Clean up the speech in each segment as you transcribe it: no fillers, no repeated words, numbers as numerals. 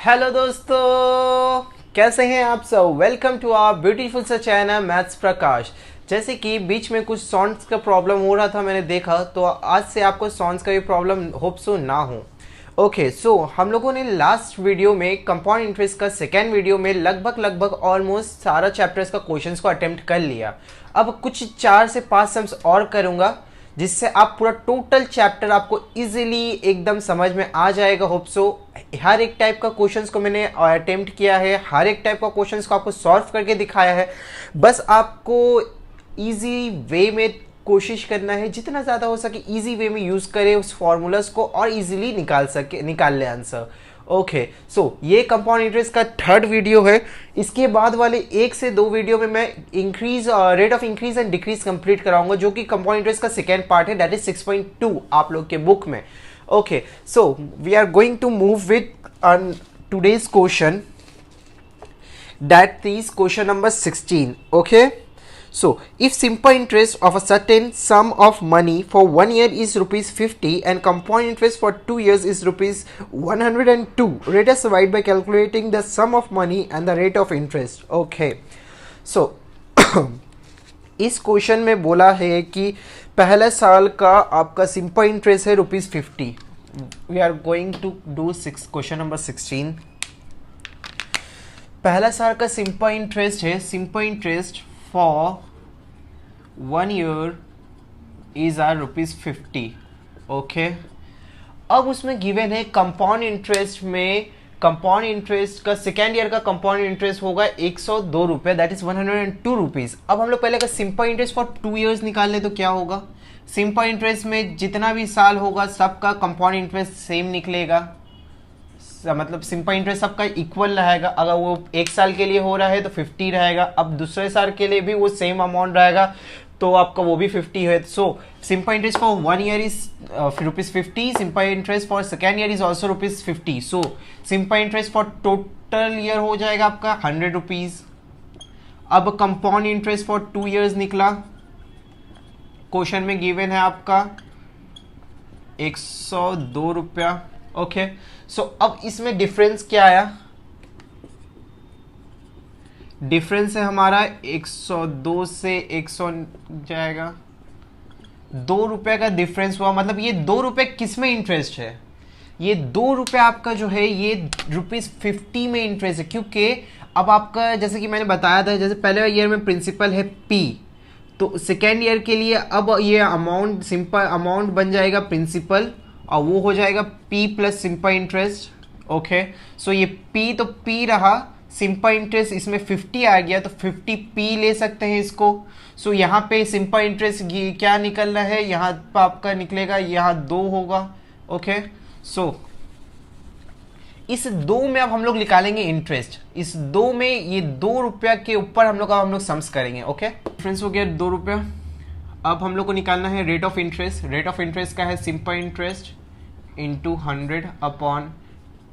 Hello दोस्तों, कैसे हैं आप सब। वेलकम टू आवर ब्यूटीफुल सा चैनल मैथ्स प्रकाश। जैसे कि बीच में कुछ साउंड्स का प्रॉब्लम हो रहा था, मैंने देखा, तो आज से आपको साउंड्स का भी प्रॉब्लम होप सो ना हो। ओके, सो हम लोगों ने लास्ट वीडियो में कंपाउंड इंटरेस्ट का सेकेंड वीडियो में लगभग ऑलमोस्ट सारा चैप्टर्स का क्वेश्चंस को अटेम्प्ट कर लिया। अब कुछ 4 से 5 सम्स और करूँगा, जिससे आप पूरा टोटल चैप्टर आपको इजीली एकदम समझ में आ जाएगा होप सो। हर एक टाइप का क्वेश्चंस को मैंने अटेम्प्ट किया है, हर एक टाइप का क्वेश्चंस को आपको सॉल्व करके दिखाया है। बस आपको इजी वे में कोशिश करना है, जितना ज़्यादा हो सके इजी वे में यूज़ करें उस फॉर्मूलाज को और इजीली निकाल ले आंसर। ओके, सो ये कंपाउंड इंटरेस्ट का थर्ड वीडियो है। इसके बाद वाले 1 से 2 वीडियो में मैं rate of increase and decrease complete कराऊंगा, जो कि कंपाउंड इंटरेस्ट का सेकेंड पार्ट है, दैट इज 6.2 आप लोग के बुक में। Okay, so we are going to move with today's question, that is question number 16. Okay, so if simple interest of a certain sum of money for 1 year is rupees 50 and compound interest for 2 years is rupees 102, rate us divide by calculating the sum of money and the rate of interest. Okay, so इस question में बोला है कि पहले साल का आपका simple interest है rupees 50. We are going to do question number 16. पहला साल का सिंपल इंटरेस्ट है, simple interest for 1 year is rupees 50. Okay, अब उसमें गिवन है कंपाउंड इंटरेस्ट में, कंपाउंड इंटरेस्ट का सेकेंड ईयर का कंपाउंड इंटरेस्ट होगा 102 रुपये, दैट इज 102 रुपीज़. अब हम लोग पहले का सिंपल इंटरेस्ट फॉर 2 years निकाल ले तो क्या होगा। सिंपल इंटरेस्ट में जितना भी साल होगा सबका कंपाउंड इंटरेस्ट सेम निकलेगा, मतलब सिंपल इंटरेस्ट सबका इक्वल रहेगा। अगर वो 1 साल के लिए हो रहा है तो 50 रहेगा, अब दूसरे साल के लिए भी वो सेम अमाउंट रहेगा तो आपका वो भी 50 है। सो simple interest for 1 year is rupees 50, simple interest for second year is also rupees 50. So simple interest for total year हो जाएगा आपका 100 रुपीज. अब कंपाउंड इंटरेस्ट फॉर 2 years निकला, क्वेश्चन में गिवन है आपका 102 रुपया. ओके, सो अब इसमें डिफरेंस क्या आया, डिफरेंस है हमारा 102 से 100 जाएगा, 2 रुपए का डिफरेंस हुआ। मतलब ये 2 रुपए किस में इंटरेस्ट है, ये 2 रुपए आपका जो है ये रुपीज 50 में इंटरेस्ट है, क्योंकि अब आपका जैसे कि मैंने बताया था, जैसे पहले ईयर में प्रिंसिपल है P, तो सेकेंड ईयर के लिए अब ये अमाउंट सिंपल अमाउंट बन जाएगा प्रिंसिपल, और वो हो जाएगा P plus simple interest. Okay, so ये P तो P रहा, सिंपल इंटरेस्ट इसमें 50 आ गया तो 50P ले सकते हैं इसको. सो यहाँ पे सिंपल इंटरेस्ट क्या निकल रहा है, यहाँ पर आपका निकलेगा, यहाँ 2 होगा. ओके, सो इस 2 में अब हम लोग निकालेंगे इंटरेस्ट. इस 2 में ये 2 रुपया के ऊपर हम लोग सम्स करेंगे. ओके, डिफरेंस हो गया 2 रुपया. अब हम लोग को निकालना है rate of interest. Rate of interest का है simple interest into 100 upon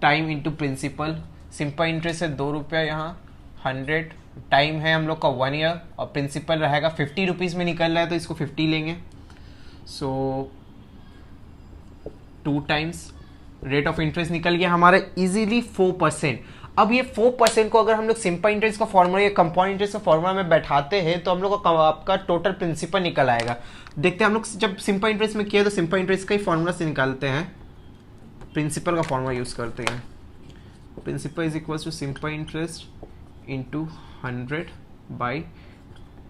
time into principal. Simple interest है 2 रुपया, यहाँ 100, टाइम है हम लोग का 1 year, और प्रिंसिपल रहेगा 50 रुपीज़ में निकल रहा है तो इसको 50 लेंगे. सो 2 टाइम्स रेट ऑफ इंटरेस्ट निकल गया हमारा इजीली 4%. अब ये 4% को अगर हम लोग सिंपल इंटरेस्ट का फॉर्मूला या कंपाउंड इंटरेस्ट का फॉर्मूला में बैठाते हैं तो हम लोग का आपका टोटल प्रिंसिपल निकल आएगा. देखते हैं हम लोग जब सिंपल इंटरेस्ट में किया तो सिंपल इंटरेस्ट का ही फॉर्मूला से निकालते हैं, प्रिंसिपल का फॉर्मूला यूज करते हैं. Principal is equal to simple interest into 100 by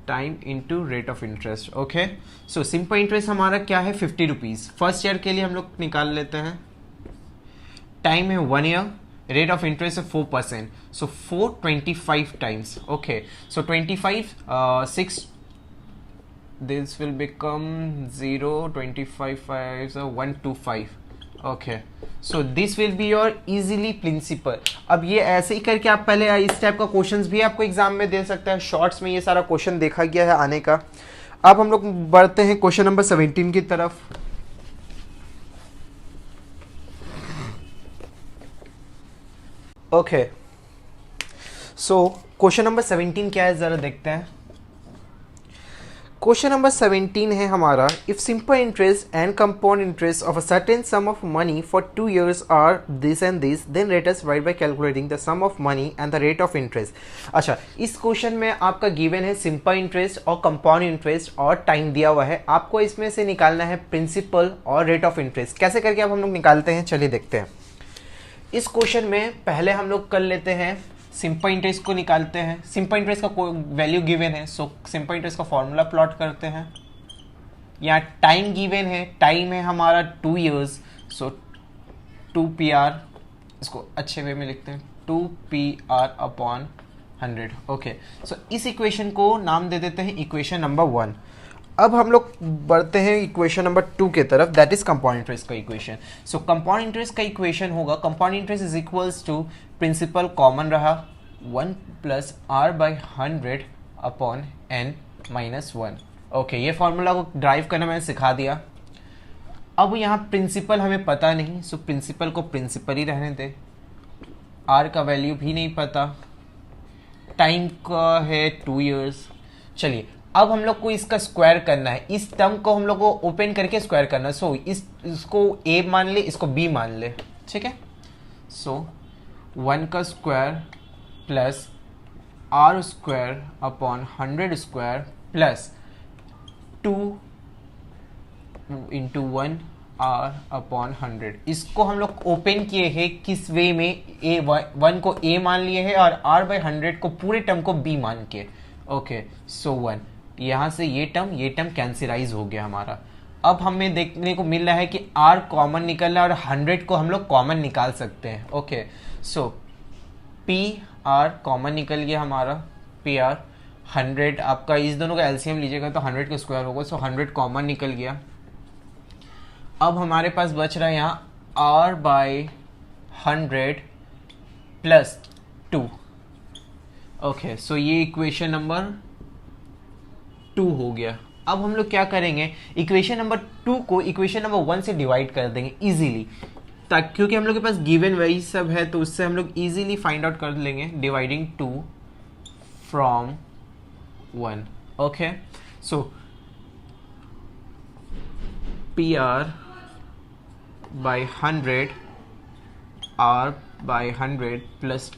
time into rate of interest. Okay, so simple interest हमारा क्या है 50 रुपीज़. फर्स्ट ईयर के लिए हम लोग निकाल लेते हैं. टाइम है 1 year, रेट ऑफ इंटरेस्ट है 4%, so 425 times. Okay, so 25 6, this will become 0, 25 5 125. Okay, so this will be your easily principal. अब ये ऐसे ही करके आप पहले इस टाइप का क्वेश्चंस भी आपको एग्जाम में दे सकते हैं. शॉर्ट्स में ये सारा क्वेश्चन देखा गया है आने का. अब हम लोग बढ़ते हैं क्वेश्चन नंबर 17 की तरफ. ओके, सो क्वेश्चन नंबर 17 क्या है जरा देखते हैं. क्वेश्चन नंबर 17 है हमारा, if simple interest and compound interest of a certain sum of money for 2 years are this and this, then let us write by calculating the sum of money and the rate of interest. अच्छा, इस question में आपका given है simple interest और compound interest और time दिया हुआ है। आपको इसमें से निकालना है प्रिंसिपल और रेट ऑफ इंटरेस्ट। कैसे करके अब हम लोग निकालते हैं, चलिए देखते हैं। इस क्वेश्चन में पहले हम लोग कर लेते हैं सिंपल इंटरेस्ट को निकालते हैं। सिंपल इंटरेस्ट का कोई वैल्यू गिवन है, सो सिंपल इंटरेस्ट का फॉर्मूला प्लॉट करते हैं। यहाँ टाइम गिवन है, टाइम है हमारा 2 years, सो 2PR, इसको अच्छे वे में लिखते हैं 2PR अपॉन 100। ओके, सो इस इक्वेशन को नाम दे देते हैं इक्वेशन नंबर 1। अब हम लोग बढ़ते हैं इक्वेशन नंबर 2 के तरफ, दैट इज कंपाउंड इंटरेस्ट का इक्वेशन। सो कंपाउंड इंटरेस्ट का इक्वेशन होगा, compound interest is equals to, principal common रहा 1 + R/100 अपॉन n-1। ओके, ये फॉर्मूला को ड्राइव करना मैंने सिखा दिया। अब यहाँ प्रिंसिपल हमें पता नहीं, सो प्रिंसिपल को प्रिंसिपल ही रहने दे। R का वैल्यू भी नहीं पता, टाइम का है 2 years। चलिए, अब हम लोग को इसका स्क्वायर करना है, इस टर्म को हम लोग को ओपन करके स्क्वायर करना है। सो इसको a मान ले, इसको b मान ले, ठीक है। सो 1 का square plus R square upon 100 square plus 2 into 1 R upon 100। इसको हम लोग ओपन किए हैं किस वे में, a1 को a मान लिए है और R/100 को पूरे टर्म को b मान के। ओके, सो 1, यहाँ से ये टर्म कैंसिलाइज हो गया हमारा। अब हमें देखने को मिल रहा है कि R कॉमन निकल रहा है और 100 को हम लोग कॉमन निकाल सकते हैं। ओके, सो PR कॉमन निकल गया हमारा, PR 100, आपका इस दोनों का एलसीएम लीजिएगा तो 100 का स्क्वायर होगा, सो 100 कॉमन निकल गया। अब हमारे पास बच रहा है यहाँ R/100 प्लस 2। ओके, सो ये इक्वेशन नंबर 2 हो गया। अब हम लोग क्या करेंगे, इक्वेशन नंबर 2 को इक्वेशन नंबर 1 से डिवाइड कर देंगे इजीली, ताकि क्योंकि हम लोग के पास गिवन वही सब है तो उससे हम लोग इजीली फाइंड आउट कर लेंगे, dividing 2 from 1। Okay, so PR/100 R/100 plus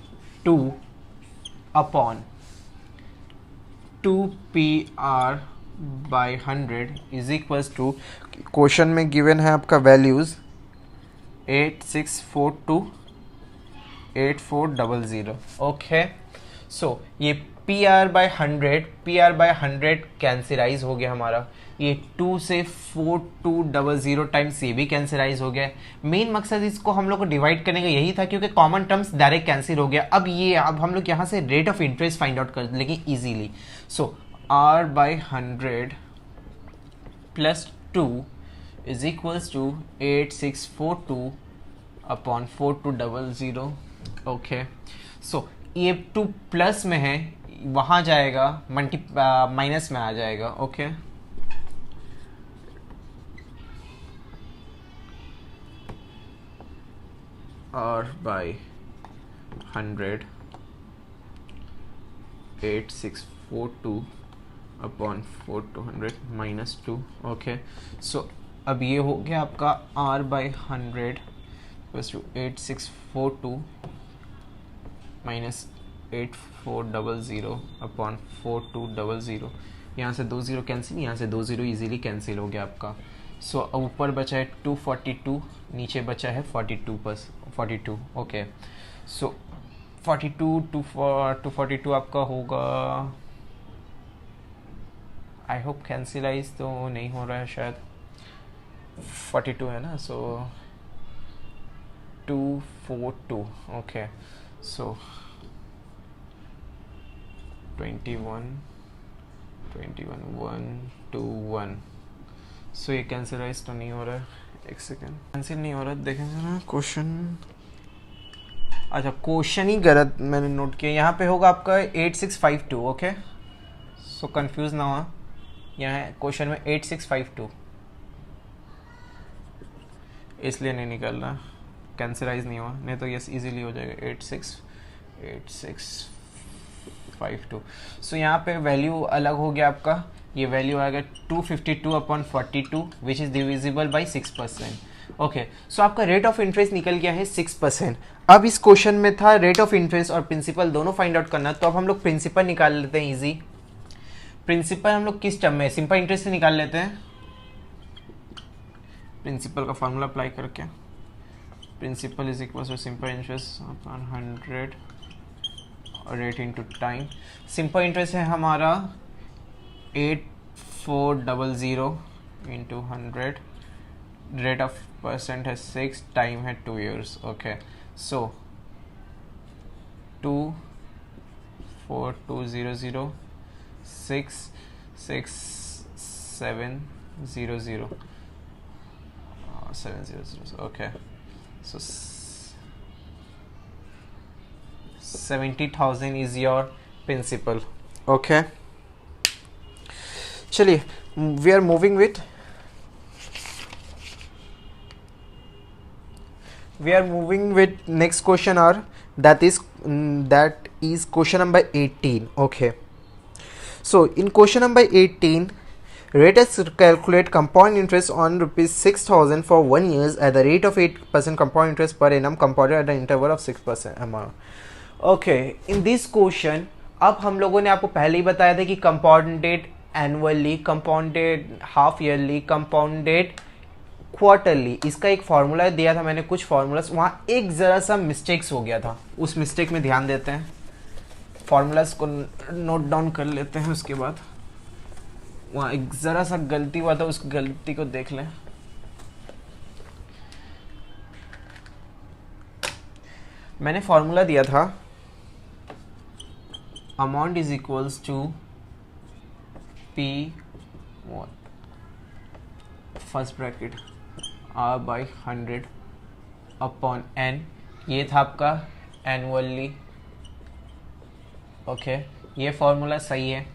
2 upon 2PR/100 is equals to, question में गिवन है आपका वैल्यूज 86428400। ओके, सो ये PR/100 कैंसिलाइज हो गया हमारा, ये 2 से 4200 टाइम्स ये भी कैंसिलाइज हो गया। मेन मकसद इसको हम लोग को डिवाइड करने का यही था, क्योंकि कॉमन टर्म्स डायरेक्ट कैंसिल हो गया। अब हम लोग यहाँ से rate of interest find out कर लेंगे easily. So R/100 plus 2 is equals to 8642 upon 4200। Okay, so ये 2 प्लस में है, वहाँ जाएगा माइनस में आ जाएगा। Okay, R/100 8642 upon 4200 minus 2। Okay, so अब ये हो गया आपका R/100 प्लस 8642 माइनस 8400 अपॉन 4200। यहाँ से 2 0 कैंसिल, यहाँ से 2 0 इजीली कैंसिल हो गया आपका। सो ऊपर बचा है 242, नीचे बचा है 42। ओके, सो 242 आपका होगा, आई होप कैंसिलाइज तो नहीं हो रहा है शायद, 42 है ना, सो 242। ओके, सो 21 1 2 1। सो ये कैंसिलाइज तो नहीं हो रहा है, एक सेकेंड, कैंसिल नहीं हो रहा, देखेंगे ना क्वेश्चन। अच्छा, क्वेश्चन ही गलत मैंने नोट किया, यहाँ पे होगा आपका 8652। ओके, सो कंफ्यूज ना हो, यहाँ क्वेश्चन में 8652 इसलिए नहीं निकल रहा, कैंसिलाइज नहीं हुआ, नहीं तो यस इजीली हो जाएगा। 86 252। सो यहाँ पे वैल्यू अलग हो गया आपका, ये वैल्यू आएगा 252/42 which is divisible by 6%। Okay, so आपका रेट ऑफ इंटरेस्ट निकल गया है 6%। अब इस क्वेश्चन में था रेट ऑफ इंटरेस्ट और प्रिंसिपल दोनों फाइंड आउट करना, तो अब हम लोग प्रिंसिपल निकाल लेते हैं इजी। प्रिंसिपल हम लोग किस टर्म में, सिंपल इंटरेस्ट से निकाल लेते हैं। प्रिंसिपल का फॉर्मूला अप्लाई करके principal is equal to simple interest upon 100 और rate into time. Simple interest है हमारा 8400 इंटू 100, रेट ऑफ परसेंट है 6, टाइम है 2 years। Okay, so 24200 66700 700। Okay, so 70,000 is your principal. Okay, चलिए we are moving with next question, or that is question number 18. Okay, so in question number 18, rate us calculate compound interest on rupees 6,000 for 1 year at the rate of 8% compound interest per annum compounded at the interval of 6% amount. Okay, in this question अब हम लोगों ने आपको पहले ही बताया था कि compounded annually, compounded half yearly, compounded quarterly, इसका एक फार्मूला दिया था मैंने, कुछ फार्मूलाज, वहाँ एक ज़रा सा मिस्टेक्स हो गया था, उस मिस्टेक में ध्यान देते हैं, फार्मूलाज को नोट डाउन कर लेते हैं। उसके बाद वहाँ एक ज़रा सा गलती हुआ था, उस गलती को देख लें। मैंने फार्मूला दिया था amount is equals to P first bracket R/100 upon N, ये था आपका एनुअली। ओके, ये फॉर्मूला सही है।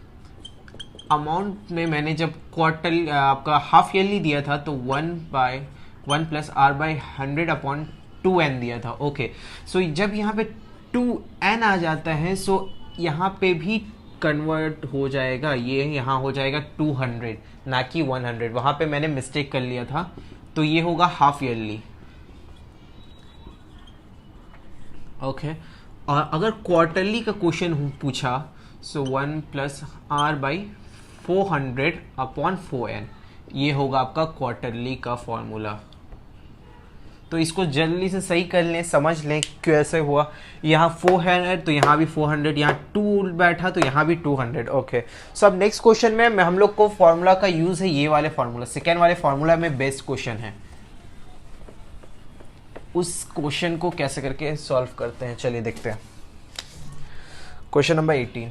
अमाउंट में मैंने जब क्वार्टर आपका हाफ ईयरली दिया था तो 1/1 प्लस R/100 अपॉन 2N दिया था। ओके, सो जब यहाँ पे 2N आ जाता है, सो यहाँ पे भी कन्वर्ट हो जाएगा, ये यहाँ हो जाएगा 200 ना कि 100, वहाँ पे मैंने मिस्टेक कर लिया था, तो ये होगा हाफ ईयरली। ओके, और अगर क्वार्टरली का क्वेश्चन पूछा, सो 1 प्लस R/400 अपॉन 4N, ये होगा आपका क्वार्टरली का फॉर्मूला। तो इसको जल्दी से सही कर लें, समझ लें कैसे हुआ। यहाँ 400 तो यहाँ भी 400, यहाँ 2 बैठा तो यहाँ भी 200। ओके, सो अब नेक्स्ट क्वेश्चन में हम लोग को फॉर्मूला का यूज है, ये वाले फॉर्मूला, सेकेंड वाले फॉर्मूला में बेस्ट क्वेश्चन है, उस क्वेश्चन को कैसे करके सॉल्व करते हैं, चलिए देखते हैं। Question number 18,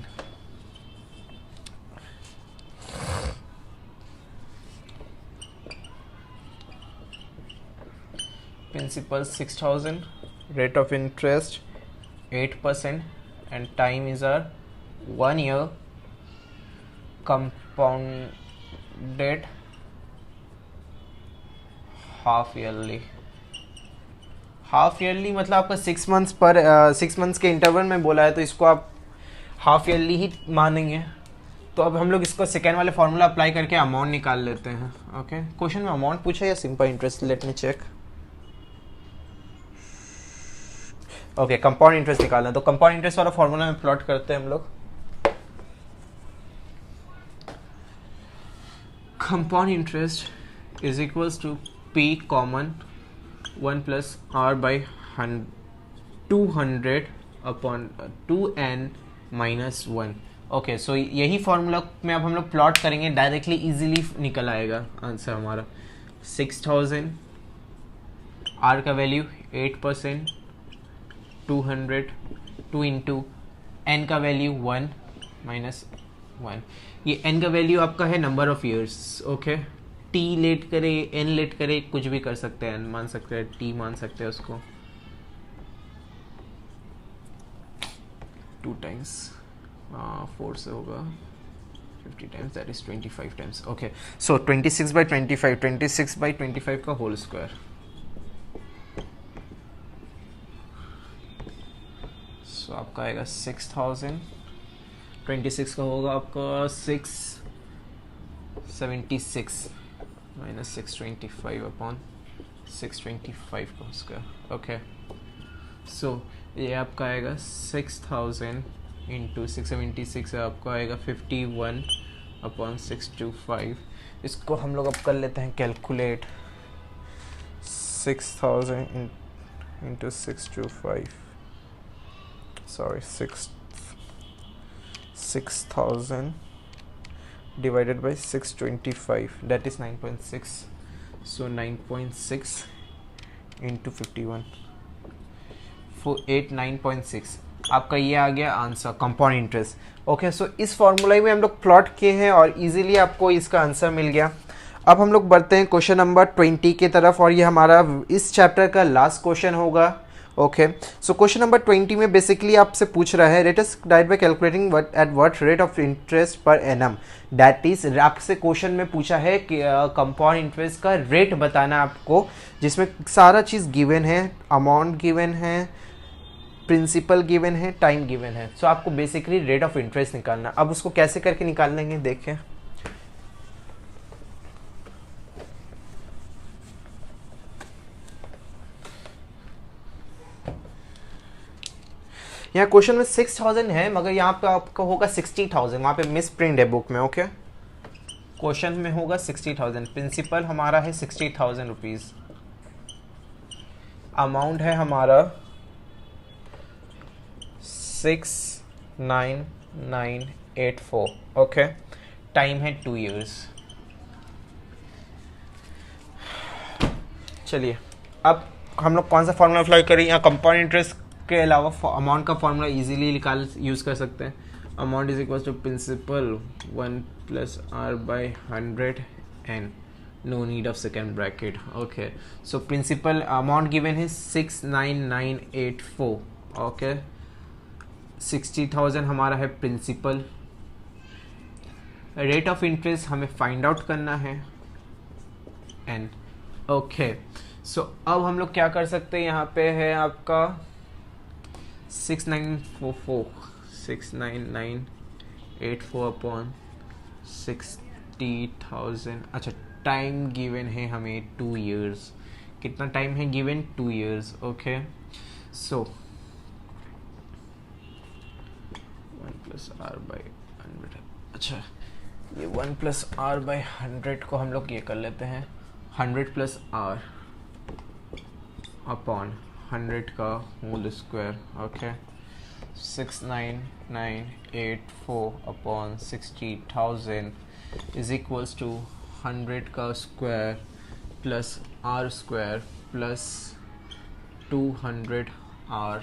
principal 6,000, rate of interest 8% and time is our 1 year, compounded half yearly. Half yearly मतलब आपका 6 मंथ्स पर 6 मंथ्स के इंटरवल में बोला है, तो इसको आप हाफ ईयरली ही मानेंगे। तो अब हम लोग इसको सेकेंड वाले फॉर्मूला अप्लाई करके अमाउंट निकाल लेते हैं। ओके, क्वेश्चन में अमाउंट पूछा या simple interest, let me check. Okay, compound interest निकालना, तो कंपाउंड इंटरेस्ट वाला फॉर्मूला में प्लॉट करते हैं हम लोग। Compound interest is equals to P common 1 plus R/200 upon 2N minus 1। Okay, so यही फॉर्मूला में अब हम लोग प्लॉट करेंगे, डायरेक्टली इजीली निकल आएगा आंसर हमारा। 6,000, R का वैल्यू 8%, 200, 2 इंटू N का वैल्यू 1 माइनस 1। ये N का वैल्यू आपका है number of years. Okay, T let करे, N लेट करे, कुछ भी कर सकते हैं, N मान सकते हैं, T मान सकते हैं उसको। 2 टाइम्स 4 से होगा 50 times, that is 25 times. Okay, so 26/25, 26/25 का होल स्क्वायर। सो आपका आएगा 6,000 26 का होगा आपका 676 माइनस 625 अपॉन 625 का स्क्वायर। ओके, सो ये आपका आएगा 6000 इंटू 676 आपको आएगा 51 अपॉन 625। इसको हम लोग अब कर लेते हैं calculate. 6000 into 625, sorry 6000 divided by 625, that is 9.6, so 9.6 into 51, 489.6 आपका ये आ गया आंसर कंपाउंड इंटरेस्ट। ओके, सो इस फॉर्मूला में हम लोग प्लॉट किए हैं और इजीली आपको इसका आंसर मिल गया। अब हम लोग बढ़ते हैं क्वेश्चन नंबर 20 की तरफ और ये हमारा इस चैप्टर का लास्ट क्वेश्चन होगा। ओके, सो क्वेश्चन नंबर 20 में बेसिकली आपसे पूछ रहा है rate is died by calculating what rate of interest per annum, that is आपसे क्वेश्चन में पूछा है कि कंपाउंड इंटरेस्ट का रेट बताना आपको, जिसमें सारा चीज़ गिवन है, अमाउंट गिवन है, प्रिंसिपल गिवन है, टाइम गिवन है। सो आपको बेसिकली रेट ऑफ इंटरेस्ट निकालना। अब उसको कैसे करके निकाल लेंगे देखें। यहाँ क्वेश्चन में 6000 है मगर यहाँ पे आपका होगा 60,000, वहाँ पे मिस प्रिंट है बुक में। ओके, क्वेश्चन में होगा 60,000, प्रिंसिपल हमारा है 60,000 रुपीज़, अमाउंट है हमारा 69984। ओके, टाइम है 2 years। चलिए अब हम लोग कौन सा फॉर्मूला अप्लाई करें। यहाँ कंपाउंड इंटरेस्ट के अलावा अमाउंट का फॉर्मूला इजीली निकाल यूज़ कर सकते हैं। Amount is equal to principal 1 + r/100 and no need of second bracket. Okay, so principal amount given है 69984। ओके, 60,000 हमारा है प्रिंसिपल। रेट ऑफ इंटरेस्ट हमें फाइंड आउट करना है एंड ओके, सो अब हम लोग क्या कर सकते हैं, यहाँ पे है आपका 69984 अपॉन 60,000। अच्छा, टाइम गिवन है हमें 2 years। कितना टाइम है गिवन? 2 years। ओके, सो 1 + r/100। अच्छा, ये 1 + r/100 को हम लोग ये कर लेते हैं 100 + r अपॉन 100 का whole square. Okay, 69984 upon 60,000 is equals to 100 का square plus r square plus 200 r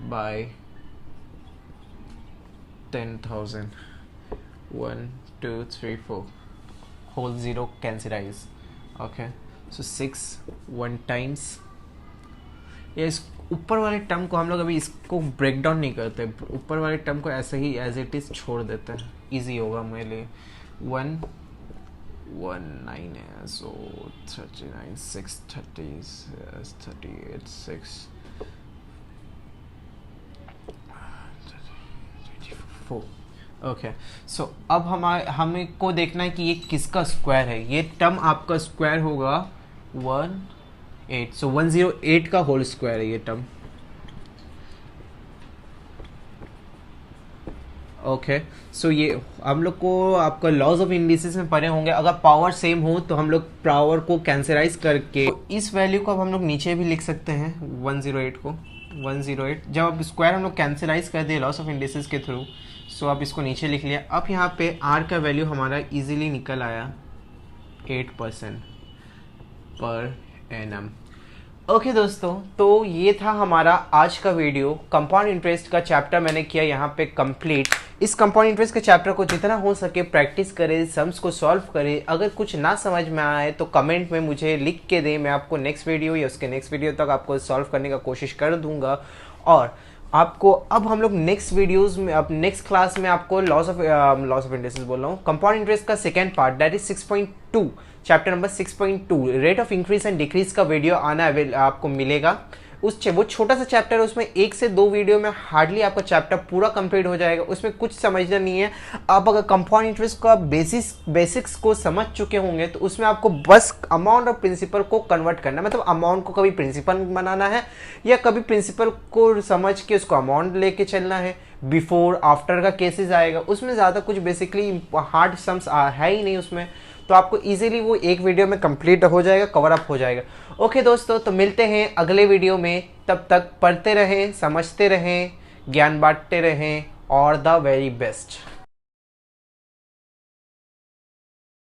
by 10,000। 1 2 3 4 whole zero cancelise. Okay, so 6 1 times ये इस ऊपर वाले टर्म को हम लोग अभी इसको ब्रेक डाउन नहीं करते, ऊपर वाले टर्म को ऐसे ही एज इट इज़ छोड़ देते हैं, इजी होगा मेरे लिए। 119 है, सो 39 6 30 38 6 4। ओके, सो अब हमें को देखना है कि ये किसका स्क्वायर है। ये टर्म आपका स्क्वायर होगा 18, सो 108 का होल स्क्वायर है ये टर्म। ओके, सो ये हम लोग को आपका लॉज ऑफ इंडिसेस में पढ़े होंगे, अगर पावर सेम हो तो हम लोग पावर को कैंसलाइज करके तो इस वैल्यू को अब हम लोग नीचे भी लिख सकते हैं 108 को 108। जब अब स्क्वायर हम लोग कैंसलाइज कर दिए लॉस ऑफ इंडिसेस के थ्रू, सो अब इसको नीचे लिख लिया। अब यहाँ पे r का वैल्यू हमारा इजीली निकल आया 8% पर एनम। ओके दोस्तों, तो ये था हमारा आज का वीडियो। कंपाउंड इंटरेस्ट का चैप्टर मैंने किया यहाँ पे कंप्लीट। इस कंपाउंड इंटरेस्ट के चैप्टर को जितना हो सके प्रैक्टिस करें, सम्स को सॉल्व करें। अगर कुछ ना समझ में आए तो कमेंट में मुझे लिख के दें, मैं आपको नेक्स्ट वीडियो या उसके नेक्स्ट वीडियो तक आपको सॉल्व करने का कोशिश कर दूंगा। और आपको अब हम लोग नेक्स्ट वीडियोस में, अब नेक्स्ट क्लास में आपको लॉस ऑफ इंटरेस्ट बोल रहा हूँ, कंपाउंड इंटरेस्ट का second part that is 6.2 chapter number 6.2 rate of increase and decrease का वीडियो आना आपको मिलेगा। वो छोटा सा चैप्टर है, उसमें 1 से 2 वीडियो में हार्डली आपका चैप्टर पूरा कंप्लीट हो जाएगा। उसमें कुछ समझना नहीं है। आप अगर कंपाउंड इंटरेस्ट का बेसिक्स को समझ चुके होंगे तो उसमें आपको बस अमाउंट और प्रिंसिपल को कन्वर्ट करना है। मतलब अमाउंट को कभी प्रिंसिपल बनाना है या कभी प्रिंसिपल को समझ के उसको अमाउंट लेके चलना है। बिफोर आफ्टर का केसेस आएगा, उसमें ज़्यादा कुछ बेसिकली हार्ड सम्स है ही नहीं उसमें, तो आपको इजीली वो एक वीडियो में कंप्लीट हो जाएगा, कवर अप हो जाएगा। ओके दोस्तों, तो मिलते हैं अगले वीडियो में। तब तक पढ़ते रहें, समझते रहें, ज्ञान बांटते रहें और द वेरी बेस्ट।